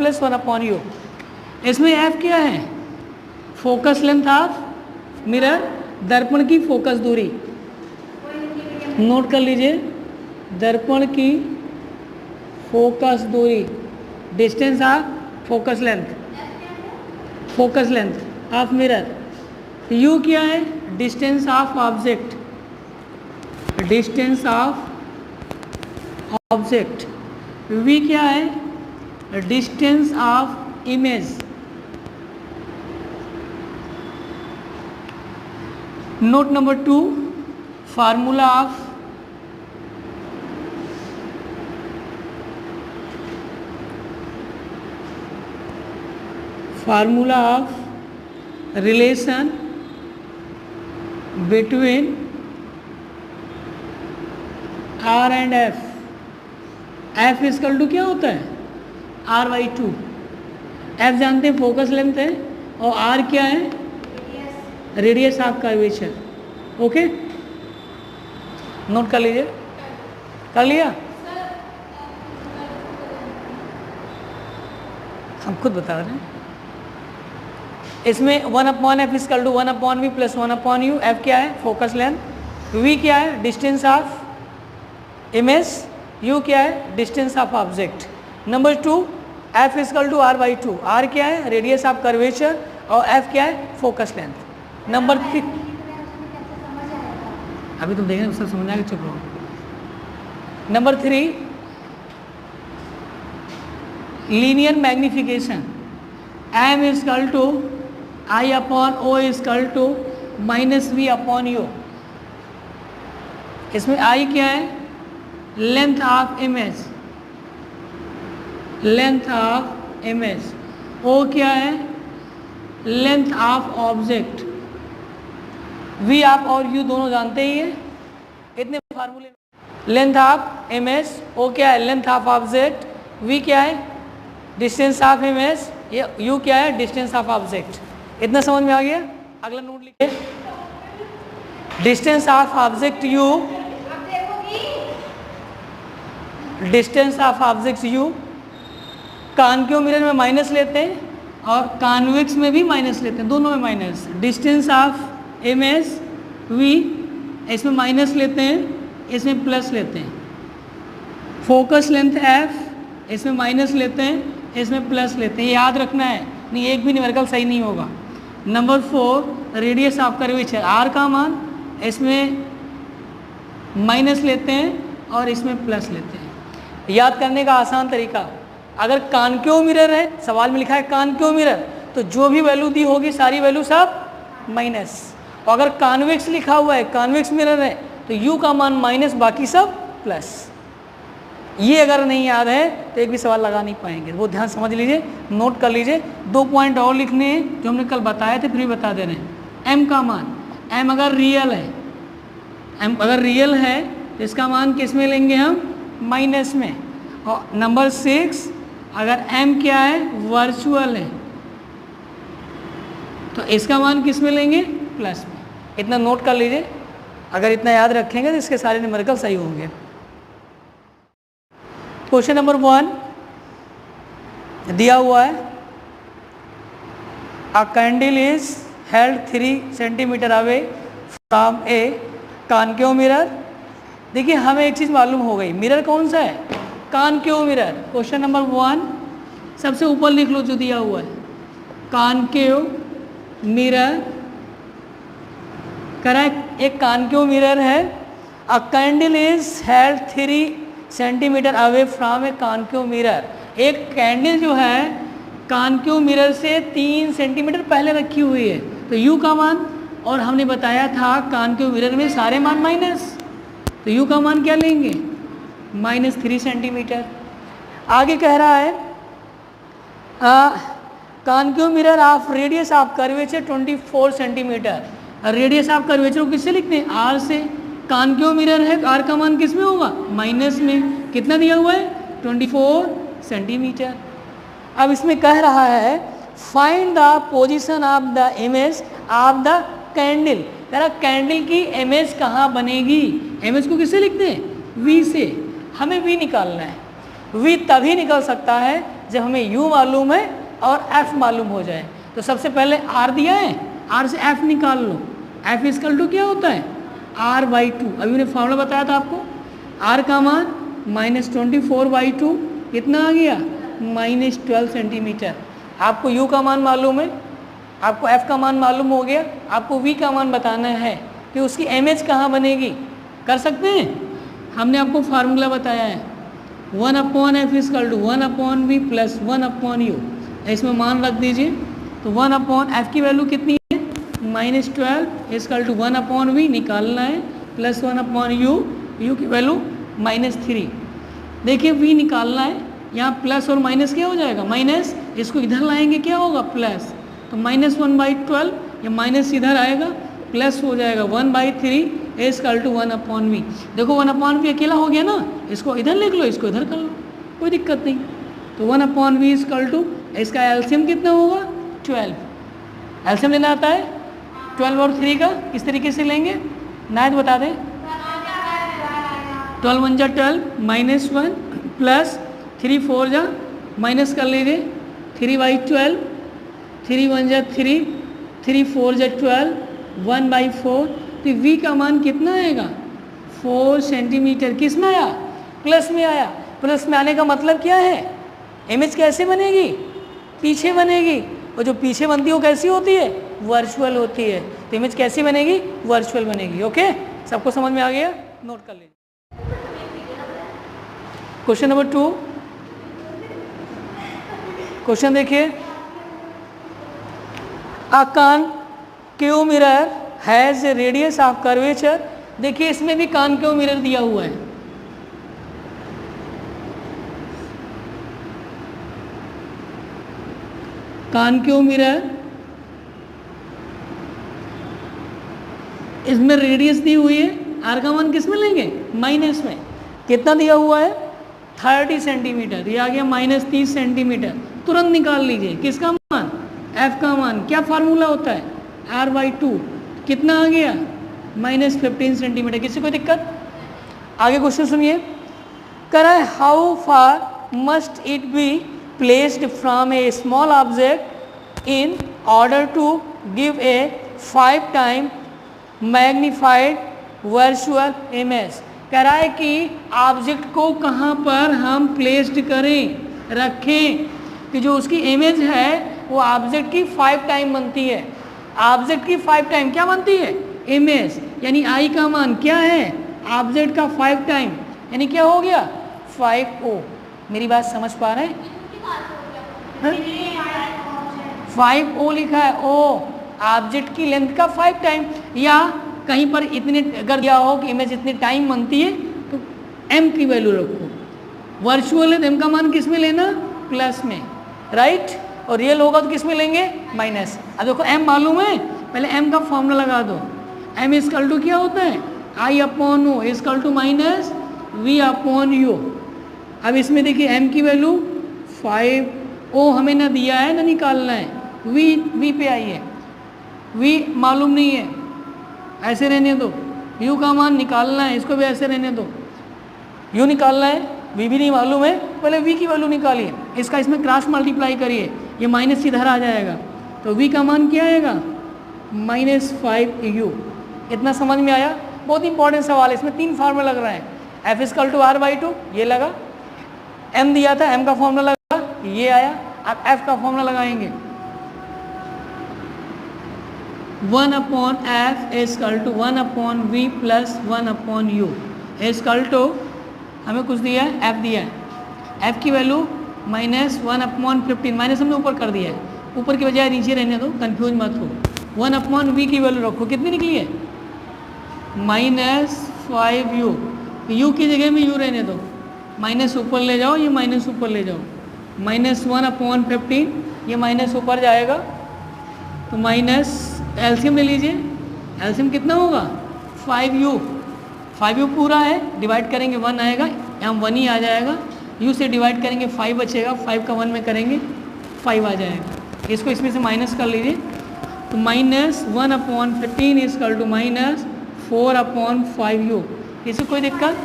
Plus 1/u। इसमें f क्या है? फोकस लेंथ ऑफ मिरर, दर्पण की फोकस दूरी। नोट कर लीजिए, दर्पण की फोकस दूरी, distance of focus length of mirror. u क्या है? डिस्टेंस ऑफ ऑब्जेक्ट, v क्या है? Distance of image. Note number 2, formula of relation between R and F equal to क्या होता है? R/2। F जानते हैं फोकस लेंथ है, और R क्या है? Radius of curvature. Okay, note कर लीजिए। कर लिया? हम खुद बता रहे हैं। इसमें 1/f equal to 1/v plus 1/u। f क्या है? Focus length. v क्या है? Distance of image. u क्या है? Distance of object. Number 2, f equal to R/2। r क्या है? रेडियस ऑफ कर्वेचर, और f क्या है? Focus length. नंबर 3, अभी तुम देखें उससे समझ आएगा, चुप रहो। Number 3, linear magnification. m equal to I/O equal to -v/u। इसमें I क्या है? Length of image. O क्या है? Length of object. v आप और u दोनों जानते ही है, इतने फार्मूले। लेंथ ऑफ इमेज, O क्या है? Length of object. v क्या है? Distance of image. ये u क्या है? Distance of object. इतना समझ में आ गया? अगला नोट लिखिए, distance of object u, distance of object u concave mirror में माइनस लेते हैं और कॉन्वेक्स में भी माइनस लेते हैं, दोनों में minus. Distance of image v, इसमें माइनस लेते हैं, इसमें प्लस लेते हैं। फोकस लेंथ f, इसमें माइनस लेते हैं, इसमें प्लस लेते हैं। याद रखना है, नहीं एक भी न्यूमेरिकल सही नहीं होगा। Number 4, radius of curvature. r का मान इसमें माइनस लेते हैं और इसमें प्लस लेते हैं। याद करने का आसान तरीका, अगर कॉन्केव मिरर है, सवाल में लिखा है कॉन्केव मिरर, तो जो भी वैल्यू दी होगी सारी वैल्यू सब माइनस। और अगर कॉन्वेक्स लिखा हुआ है, कॉन्वेक्स मिरर है, तो u का मान माइनस, बाकी सब प्लस। ये अगर नहीं याद है तो एक भी सवाल लगा नहीं पाएंगे, वो ध्यान समझ लीजिए, नोट कर लीजिए। 2 पॉइंट और लिखने हैं जो हमने कल बताए थे, फिर भी बता दे रहे हैं। m का मान, m अगर रियल है, m अगर रियल है तो इसका मान किस में लेंगे हम? माइनस में। और नंबर 6, अगर m क्या है? वर्चुअल है, तो इसका मान किस में लेंगे? प्लस में। इतना नोट कर लीजिए, अगर इतना याद रखेंगे तो इसके सारे न्यूमेरिकल सही होंगे। क्वेश्चन नंबर 1 दिया हुआ है, अ candle is held 3 centimetre away from a concave mirror. देखिए हमें एक चीज़ मालूम हो गई, मिरर कौन सा है? Concave mirror. क्वेश्चन नंबर 1 सबसे ऊपर लिख लो जो दिया हुआ है, कॉन्केव मिरर। करेक्ट, एक कॉन्केव मिरर है। अ candle is held 3 centimetre away from a concave mirror. एक कैंडल जो है कॉन्केव मिरर से 3 सेंटीमीटर पहले रखी हुई है, तो u का मान, और हमने बताया था कॉन्केव मिरर में सारे मान माइनस, तो u का मान क्या लेंगे? -3 सेंटीमीटर। आगे कह रहा है concave mirror of radius of curvature 24 centimetre. Radius of curvature को किससे लिखते हैं? r से। कॉन्केव मिरर है, r का मान किस में होगा? माइनस में। कितना दिया हुआ है? 24 सेंटीमीटर। अब इसमें कह रहा है find the position of the image of the candle. कह रहा कैंडल की इमेज कहाँ बनेगी? इमेज को किससे लिखते हैं? v से। हमें v निकालना है। v तभी निकल सकता है जब हमें u मालूम है और f मालूम हो जाए। तो सबसे पहले r दिया है, r से f निकाल लो। f इक्वल टू क्या होता है, r/2। अभी मैंने फॉर्मूला बताया था आपको, r का मान -24/2 कितना आ गया, -12 सेंटीमीटर। आपको u का मान मालूम है, आपको f का मान मालूम हो गया, आपको v का मान बताना है कि उसकी इमेज कहाँ बनेगी। कर सकते हैं, हमने आपको फार्मूला बताया है 1/f equal to 1/v plus 1/u। इसमें मान रख दीजिए, तो 1/f की वैल्यू कितनी है, -12 इक्वल टू 1/v निकालना है, प्लस 1/u, u की वैल्यू -3। देखिए v निकालना है, यहाँ प्लस और माइनस क्या हो जाएगा, माइनस, इसको इधर लाएंगे क्या होगा, प्लस, तो -1/12, ये माइनस इधर आएगा, प्लस हो जाएगा 1/3 इक्वल टू 1/v। देखो 1/v अकेला हो गया ना, इसको इधर लिख लो, इसको इधर कर लो, कोई दिक्कत नहीं। तो 1/v इक्वल टू, इसका एलसीएम कितना होगा, 12। एलसीएम लेना आता है 12 और 3 का, किस तरीके से लेंगे, नायत बता दें। 12 1 जा 12, -1 प्लस 3 4 जा, माइनस कर लीजिए 3/12, 3 1 जा 3, 3 4 जा 12, 1/4। तो v का मान कितना आएगा, 4 सेंटीमीटर। किस में आया, प्लस में आया। प्लस में आने का मतलब क्या है, इमेज कैसे बनेगी, पीछे बनेगी, और जो पीछे बनती है वो कैसी होती है, वर्चुअल होती है। तो इमेज कैसी बनेगी, वर्चुअल बनेगी। ओके, सबको समझ में आ गया, नोट कर लीजिए। क्वेश्चन नंबर 2, क्वेश्चन देखिए, अ concave mirror has a radius of curvature. देखिए इसमें भी कॉनकेव मिरर दिया हुआ है, कॉनकेव मिरर, इसमें रेडियस दी हुई है, आर का मान किस में लेंगे, माइनस में। कितना दिया हुआ है, 30 सेंटीमीटर, ये आ गया -30 सेंटीमीटर। तुरंत निकाल लीजिए किसका मान, f का मान। क्या फार्मूला होता है, r/2। कितना आ गया, -15 सेंटीमीटर। किसी को दिक्कत, आगे क्वेश्चन सुनिए। कह रहा है how far must it be placed from a small object in order to give a 5 time magnified virtual image. कह रहा है कि ऑब्जेक्ट को कहाँ पर हम प्लेस्ड करें, रखें, कि जो उसकी इमेज है वो ऑब्जेक्ट की 5 टाइम बनती है। ऑब्जेक्ट की 5 टाइम क्या बनती है, इमेज, यानी आई का मान क्या है, ऑब्जेक्ट का 5 टाइम, यानी क्या हो गया, 5O। मेरी बात समझ पा रहे हैं, 5O लिखा है, O ऑब्जेक्ट की लेंथ का 5 टाइम, या कहीं पर इतने अगर दिया हो कि इमेज इतने टाइम बनती है तो m की वैल्यू रखो। वर्चुअल है तो m का मान किस में लेना, प्लस में, राइट, और रियल होगा तो किस में लेंगे, माइनस। अब देखो m मालूम है, पहले m का फॉर्मूला लगा दो। m इक्वल टू क्या होता है, I/O इक्वल टू -V/U। अब इसमें देखिए m की वैल्यू 5O हमें ना दिया है ना निकालना है, v पे आई है, v मालूम नहीं है, ऐसे रहने दो। u का मान निकालना है, इसको भी ऐसे रहने दो, u निकालना है, v भी नहीं मालूम है, पहले v की वैल्यू निकालिए, इसका इसमें क्रॉस मल्टीप्लाई करिए, ये माइनस इधर आ जाएगा, तो v का मान क्या आएगा, -5u। इतना समझ में आया, बहुत इंपॉर्टेंट सवाल है, इसमें 3 फार्मूला लग रहे हैं। f इक्वल टू r/2 ये लगा, m दिया था, m का फॉर्मूला लगा, ये आया। अब f का फॉर्मूला लगाएंगे, 1/f equal to 1/v plus 1/u equal to, हमें कुछ दिया है, f दिया है, f की वैल्यू -1/15, माइनस हमने ऊपर कर दिया है, ऊपर की बजाय नीचे रहने दो, कंफ्यूज मत हो। 1/v की वैल्यू रखो, कितनी निकली है, -5u, u की जगह में u रहने दो, माइनस ऊपर ले जाओ, ये माइनस ऊपर ले जाओ, -1/15, ये माइनस ऊपर जाएगा, तो माइनस एलसीएम ले लीजिए, एलसीएम कितना होगा, 5u पूरा है, डिवाइड करेंगे 1 आएगा, यहाँ 1 ही आ जाएगा, u से डिवाइड करेंगे 5 बचेगा, 5 का 1 में करेंगे 5 आ जाएगा, इसको इसमें से माइनस कर लीजिए, तो -1/15 इक्वल टू -4/5u। इससे कोई दिक्कत,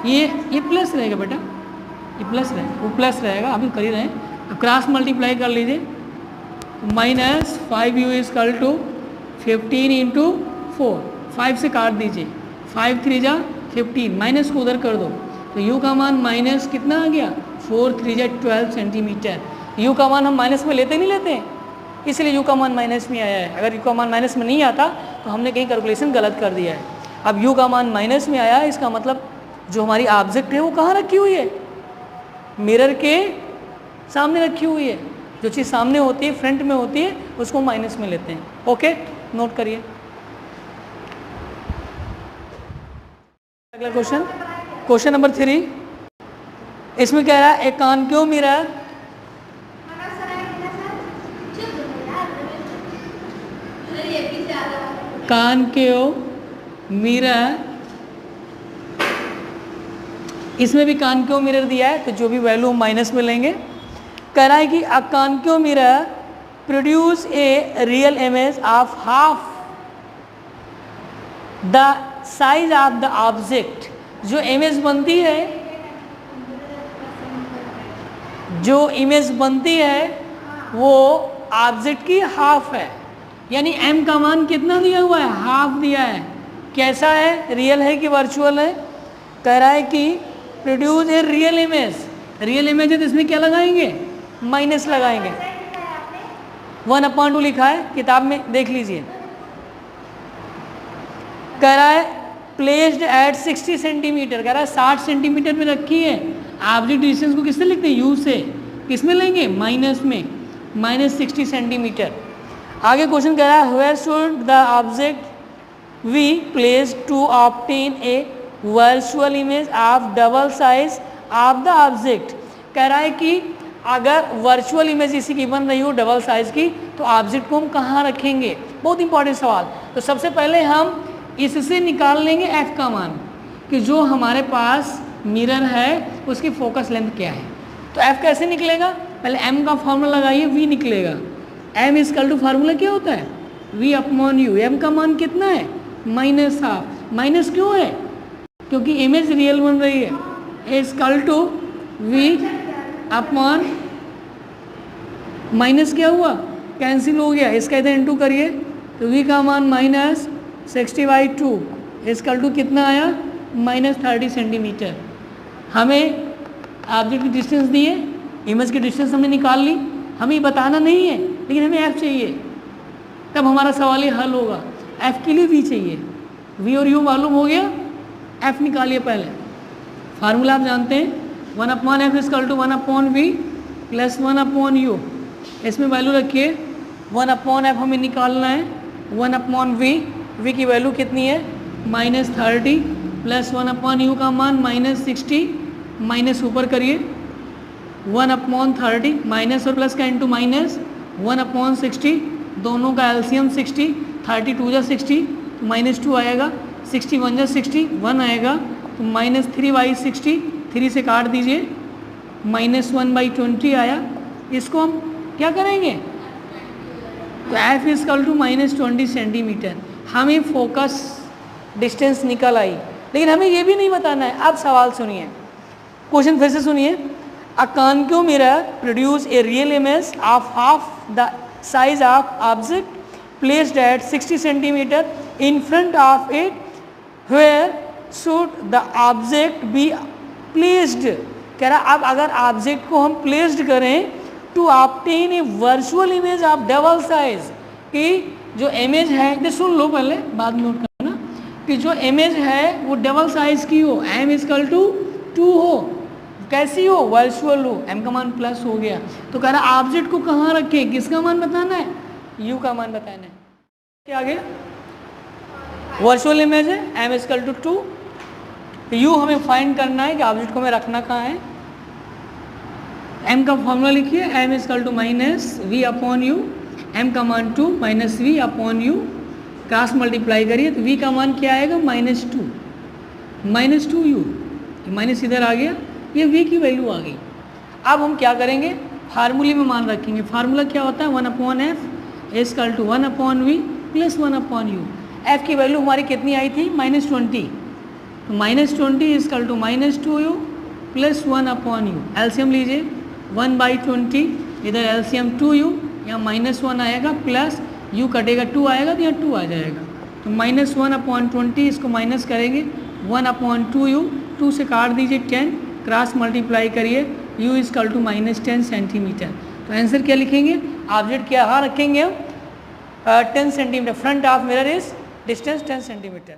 ये प्लस रहेगा बेटा, ये प्लस रहेगा, वो प्लस रहेगा, अभी कर ही रहे हैं, क्रॉस मल्टीप्लाई कर लीजिए, minus 5u is equal to 15 into 4, 5 से काट दीजिए, 5 3 जा 15, माइनस को उधर कर दो तो u का मान माइनस कितना आ गया, 4 3 जा 12 सेंटीमीटर। u का मान हम माइनस में लेते नहीं लेते, इसलिए u का मान माइनस में आया है। अगर u का मान माइनस में नहीं आता तो हमने कहीं कैलकुलेशन गलत कर दिया है। अब u का मान माइनस में आया, इसका मतलब जो हमारी ऑब्जेक्ट है वो कहाँ रखी हुई है, मिरर के सामने रखी हुई है। जो चीज़ सामने होती है, फ्रंट में होती है, उसको माइनस में लेते हैं। ओके, नोट करिए। अगला क्वेश्चन, क्वेश्चन नंबर 3, इसमें कह रहा है ए कॉनकेव मिरर इसमें भी कॉनकेव मिरर दिया है तो जो भी वैल्यू हम माइनस में लेंगे। कह रहा है कि अ concave mirror produce a real image of half the size of the object. जो इमेज बनती है, जो इमेज बनती है वो ऑब्जेक्ट की हाफ है, यानी m का मान कितना दिया हुआ है, हाफ दिया है। कैसा है, रियल है कि वर्चुअल है। कह रहा है कि produce a real image, real image है तो इसमें क्या लगाएंगे, माइनस लगाएंगे। 1/2 लिखा है, किताब में देख लीजिए। कह रहा है प्लेस्ड एट 60 सेंटीमीटर, कह रहा है 60 सेंटीमीटर में रखी है। ऑब्जेक्ट डिस्टेंस को किससे लिखते हैं, u से, किसमें लेंगे, माइनस में, माइनस 60 सेंटीमीटर। आगे क्वेश्चन कह रहा है where should the object we place to obtain a virtual image of double size of the object. कह रहा है कि अगर वर्चुअल इमेज इसी की बन रही हो डबल साइज की तो ऑब्जेक्ट को हम कहाँ रखेंगे, बहुत इंपॉर्टेंट सवाल। तो सबसे पहले हम इससे निकाल लेंगे f का मान कि जो हमारे पास मिरर है उसकी फोकस लेंथ क्या है। तो f कैसे निकलेगा, पहले m का फॉर्मूला लगाइए, v निकलेगा। m इजकल टू फार्मूला क्या होता है, v अपॉन u। m का मान कितना है, माइनस हाफ। माइनस क्यों है, क्योंकि इमेज रियल बन रही है। Equal to v upon, minus क्या हुआ, कैंसिल हो गया, इसका इधर इंटू करिए तो v का मान माइनस 60/2 इजकल टू कितना आया, माइनस 30 सेंटीमीटर। हमें ऑब्जेक्ट की डिस्टेंस दी है, इमेज की डिस्टेंस हमने निकाल ली, हमें बताना नहीं है लेकिन हमें f चाहिए, तब हमारा सवाल ये हल होगा। f के लिए v चाहिए, v और u मालूम हो गया, f निकालिए पहले। फार्मूला आप जानते हैं, 1/f equal to 1/v plus 1/u। इसमें वैल्यू रखिए, 1/f हमें निकालना है, 1/v, v की वैल्यू कितनी है, माइनस 30 प्लस 1/u का मान माइनस 60, माइनस ऊपर करिए 1/30, माइनस और प्लस का इंटू माइनस 1/60, दोनों का एलसीएम 60, 32 जा 60 तो माइनस 2 आएगा, 61 जा 60 1 आएगा तो माइनस 3/60, 3 से काट दीजिए, माइनस 1/20 आया। इसको हम क्या करेंगे, तो f equal to minus 20 centimetre. हमें फोकस डिस्टेंस निकल आई, लेकिन हमें ये भी नहीं बताना है। अब सवाल सुनिए, क्वेश्चन फिर से सुनिए। A concave mirror produce a real image of half the size of object placed at 60 centimetre in front of it, where should the object be placed. कह रहा अब अगर ऑब्जेक्ट को हम प्लेस्ड करें to obtain a virtual image of double size, कि जो image है, ये सुन लो पहले बाद में नोट करना, कि जो इमेज है वो डबल साइज की हो, m इजकल टू 2 हो, कैसी हो, वर्चुअल हो, m का मान प्लस हो गया। तो कह रहा ऑब्जेक्ट को कहाँ रखें, किसका मान बताना है, u का मान बताना है। क्या आगे, वर्चुअल इमेज है, m इजकल टू 2, u हमें फाइंड करना है कि ऑब्जेक्ट को हमें रखना कहाँ है। m का फॉर्मूला लिखिए, m equal to minus v upon u, m का मान 2 minus v upon u, cross multiply करिए तो v का मान क्या आएगा, माइनस 2u, माइनस इधर आ गया, ये v की वैल्यू आ गई। अब हम क्या करेंगे, फार्मूले में मान रखेंगे। फार्मूला क्या होता है, 1/f equal to 1/v plus 1/u। f की वैल्यू हमारी कितनी आई थी, -20, तो -20 is equal to -2u plus 1/u। LCM लीजिए, 1/20, इधर एलसीएम 2u, यहाँ -1 आएगा प्लस u कटेगा 2 आएगा तो यहाँ 2 आ जाएगा, तो -1/20 इसको माइनस करेंगे 1/2u, 2 से काट दीजिए 10, क्रॉस मल्टीप्लाई करिए u इजकल टू -10 सेंटीमीटर। तो आंसर क्या लिखेंगे, ऑब्जेक्ट क्या रखेंगे हम 10 centimetre, front of mirror is distance 10 centimetre.